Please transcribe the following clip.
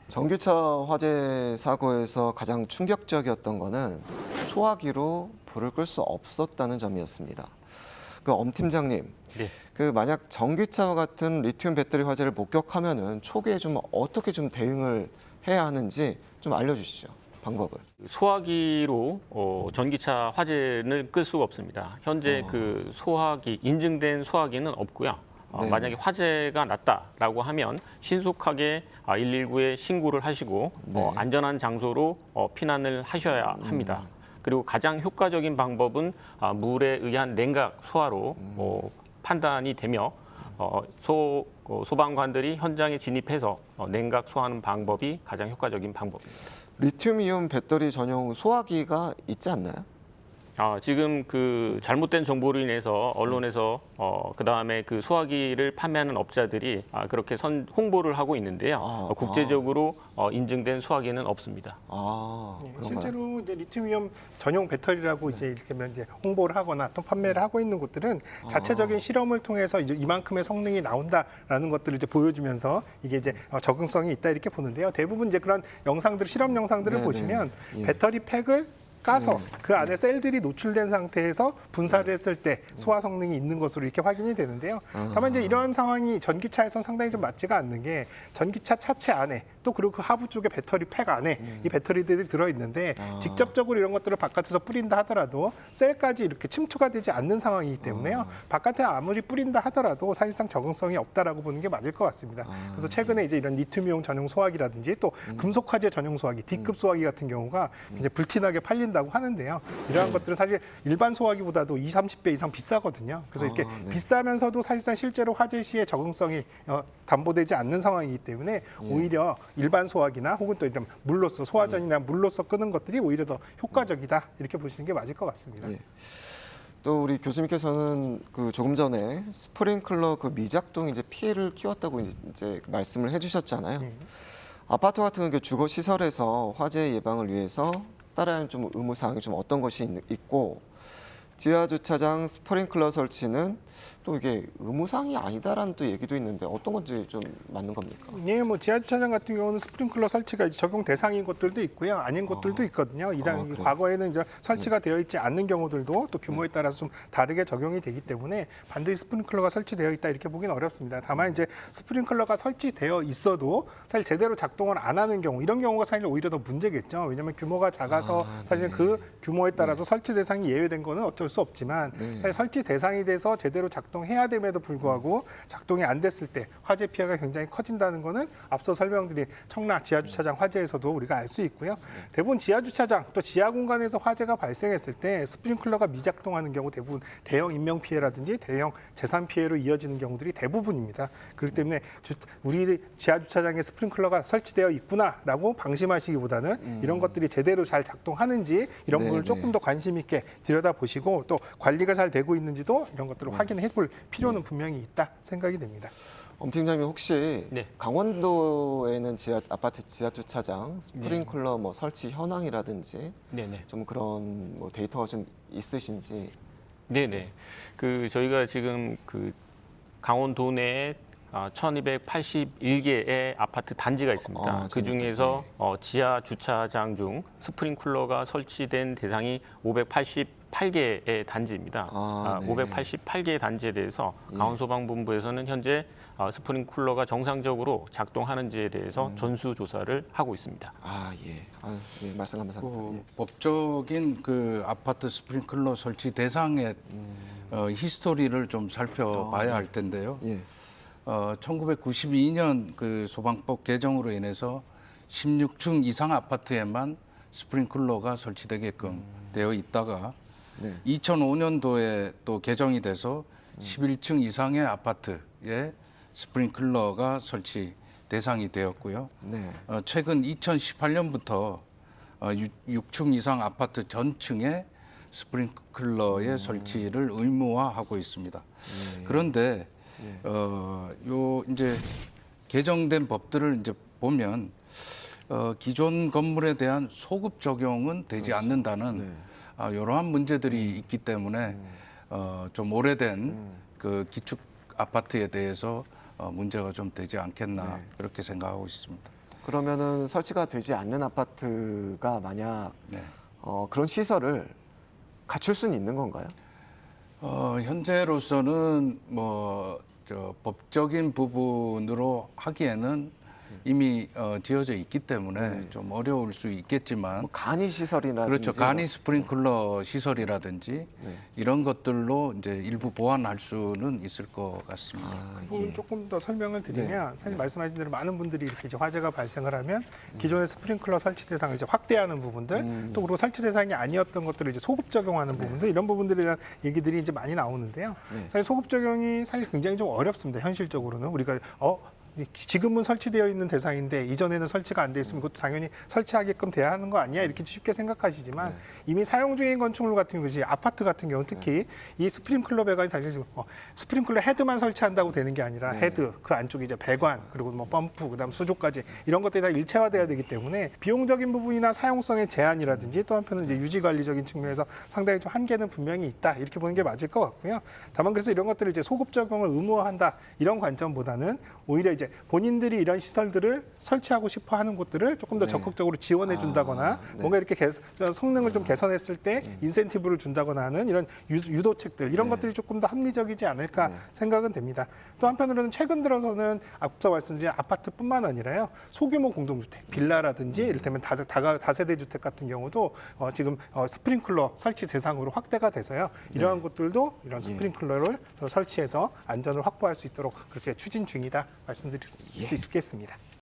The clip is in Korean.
전기차 화재 사고에서 가장 충격적이었던 거는 소화기로 불을 끌 수 없었다는 점이었습니다. 그 엄 팀장님, 네. 그 만약 전기차와 같은 리튬 배터리 화재를 목격하면은 초기에 좀 어떻게 좀 대응을 해야 하는지 좀 알려주시죠. 방법을. 소화기로 전기차 화재는 끌 수가 없습니다. 현재 그 소화기 인증된 소화기는 없고요. 네. 만약에 화재가 났다라고 하면 신속하게 119에 신고를 하시고 네. 안전한 장소로 피난을 하셔야 합니다. 그리고 가장 효과적인 방법은 물에 의한 냉각 소화로 판단이 되며 소방관들이 현장에 진입해서 냉각 소화하는 방법이 가장 효과적인 방법입니다. 리튬이온 배터리 전용 소화기가 있지 않나요? 지금 그 잘못된 정보로 인해서 언론에서 그다음에 그 소화기를 판매하는 업자들이 그렇게 홍보를 하고 있는데요. 국제적으로 인증된 소화기는 없습니다. 네, 그런가요? 실제로 이제 리튬이온 전용 배터리라고 이제 이렇게 이제 홍보를 하거나 또 판매를 하고 있는 곳들은 자체적인 실험을 통해서 이제 이만큼의 성능이 나온다라는 것들을 이제 보여주면서 이게 이제 적응성이 있다 이렇게 보는데요. 대부분 이제 그런 영상들, 실험 영상들을 네네. 보시면 예. 배터리 팩을 까서 그 안에 셀들이 노출된 상태에서 분사를 했을 때 소화 성능이 있는 것으로 이렇게 확인이 되는데요. 다만 이제 이런 상황이 전기차에서는 상당히 좀 맞지가 않는 게 전기차 차체 안에 또 그리고 그 하부 쪽에 배터리 팩 안에 이 배터리들이 들어있는데 직접적으로 이런 것들을 바깥에서 뿌린다 하더라도 셀까지 이렇게 침투가 되지 않는 상황이기 때문에요. 바깥에 아무리 뿌린다 하더라도 사실상 적응성이 없다라고 보는 게 맞을 것 같습니다. 그래서 최근에 이제 이런 리튬이온 전용 소화기라든지 또 금속 화재 전용 소화기, D급 소화기 같은 경우가 굉장히 불티나게 팔린다고 하는데요. 이러한 것들은 사실 일반 소화기보다도 20, 30배 이상 비싸거든요. 그래서 이렇게 비싸면서도 사실상 실제로 화재 시에 적응성이 담보되지 않는 상황이기 때문에 오히려 일반 소화기나 혹은 또 이런 물로서 소화전이나 물로서 끄는 것들이 오히려 더 효과적이다 이렇게 보시는 게 맞을 것 같습니다. 예. 또 우리 교수님께서는 그 조금 전에 스프링클러 그 미작동 이제 피해를 키웠다고 이제 그 말씀을 해주셨잖아요. 아파트 같은 그 주거 시설에서 화재 예방을 위해서 따라야 하는 좀 의무 사항이 좀 어떤 것이 있고 지하 주차장 스프링클러 설치는 또 이게 의무 사항이 아니다라는 또 얘기도 있는데 어떤 건지 좀 맞는 겁니까? 네, 뭐 지하 주차장 같은 경우는 스프링클러 설치가 이제 적용 대상인 것들도 있고요, 아닌 것들도 있거든요. 이런 그래요? 과거에는 이제 설치가 되어 있지 않는 경우들도 또 규모에 따라서 좀 다르게 적용이 되기 때문에 반드시 스프링클러가 설치되어 있다 이렇게 보기는 어렵습니다. 다만 이제 스프링클러가 설치되어 있어도 사실 제대로 작동을 안 하는 경우 이런 경우가 사실 오히려 더 문제겠죠. 왜냐하면 규모가 작아서 사실 그 규모에 따라서 설치 대상이 예외된 거는 어쩔 수 없지만 사실 설치 대상이 돼서 제대로 작동해야 됨에도 불구하고 작동이 안 됐을 때 화재 피해가 굉장히 커진다는 거는 앞서 설명드린 청라 지하주차장 화재에서도 우리가 알 수 있고요. 대부분 지하주차장 또 지하 공간에서 화재가 발생했을 때 스프링클러가 미작동하는 경우 대부분 대형 인명 피해라든지 대형 재산 피해로 이어지는 경우들이 대부분입니다. 그렇기 때문에 우리 지하주차장에 스프링클러가 설치되어 있구나라고 방심하시기보다는 이런 것들이 제대로 잘 작동하는지 이런 부분을 조금 더 관심 있게 들여다보시고 또 관리가 잘 되고 있는지도 이런 것들을 확인해 볼 필요는 분명히 있다 생각이 됩니다. 엄 팀장님 혹시 네. 강원도에는 아파트 지하 주차장 스프링클러 뭐 설치 현황이라든지 네네. 좀 그런 뭐 데이터가 좀 있으신지? 네네. 그 저희가 지금 그 강원도 내에 1,281개의 아파트 단지가 있습니다. 그 중에서 지하 주차장 중 스프링클러가 설치된 대상이 588개의 단지입니다. 네. 588개의 단지에 대해서 강원소방본부에서는 현재 스프링클러가 정상적으로 작동하는지에 대해서 전수조사를 하고 있습니다. 예, 말씀 감사합니다. 예. 법적인 그 아파트 스프링클러 설치 대상의 히스토리를 좀 살펴봐야 할 텐데요. 예. 1992년 그 소방법 개정으로 인해서 16층 이상 아파트에만 스프링클러가 설치되게끔 되어 있다가 2005년도에 또 개정이 돼서 11층 이상의 아파트에 스프링클러가 설치 대상이 되었고요. 네. 최근 2018년부터 6층 이상 아파트 전층에 스프링클러의 설치를 의무화하고 있습니다. 그런데 요 이제 개정된 법들을 이제 보면 기존 건물에 대한 소급 적용은 되지 않는다는 이러한 문제들이 있기 때문에 좀 오래된 그 기축 아파트에 대해서 문제가 좀 되지 않겠나 그렇게 생각하고 있습니다. 그러면은 설치가 되지 않는 아파트가 만약 그런 시설을 갖출 수는 있는 건가요? 현재로서는 법적인 부분으로 하기에는 이미 지어져 있기 때문에 좀 어려울 수 있겠지만 뭐 간이 시설이라든지 그렇죠. 간이 스프링클러 시설이라든지 이런 것들로 이제 일부 보완할 수는 있을 것 같습니다. 그 부분 조금 더 설명을 드리면 사실 말씀하신 대로 많은 분들이 이렇게 이제 화재가 발생을 하면 기존의 스프링클러 설치 대상을 이제 확대하는 부분들 또 그리고 설치 대상이 아니었던 것들을 이제 소급 적용하는 부분들 이런 부분들에 대한 얘기들이 이제 많이 나오는데요. 사실 소급 적용이 사실 굉장히 좀 어렵습니다. 현실적으로는 우리가 지금은 설치되어 있는 대상인데 이전에는 설치가 안 돼 있으면 그것도 당연히 설치하게끔 돼야 하는 거 아니야 이렇게 쉽게 생각하시지만 이미 사용 중인 건축물 같은 경우 아파트 같은 경우 특히 이 스프링클러 배관이 사실 지금 스프링클러 헤드만 설치한다고 되는 게 아니라 헤드 그 안쪽에 이제 배관 그리고 뭐 펌프 그다음 수조까지 이런 것들이 다 일체화돼야 되기 때문에 비용적인 부분이나 사용성의 제한이라든지 또 한편은 이제 유지 관리적인 측면에서 상당히 좀 한계는 분명히 있다 이렇게 보는 게 맞을 것 같고요. 다만 그래서 이런 것들을 이제 소급 적용을 의무화한다 이런 관점보다는 오히려 이제 본인들이 이런 시설들을 설치하고 싶어 하는 곳들을 조금 더 적극적으로 지원해 준다거나 뭔가 이렇게 성능을 좀 개선했을 때 인센티브를 준다거나 하는 이런 유도책들 이런 것들이 조금 더 합리적이지 않을까 생각은 됩니다. 또 한편으로는 최근 들어서는 앞서 말씀드린 아파트뿐만 아니라요. 소규모 공동주택, 빌라라든지 이를테면 다세대 주택 같은 경우도 지금 스프링클러 설치 대상으로 확대가 돼서요. 이러한 곳들도 이런 스프링클러를 설치해서 안전을 확보할 수 있도록 그렇게 추진 중이다 말씀드릴 수 있겠습니다.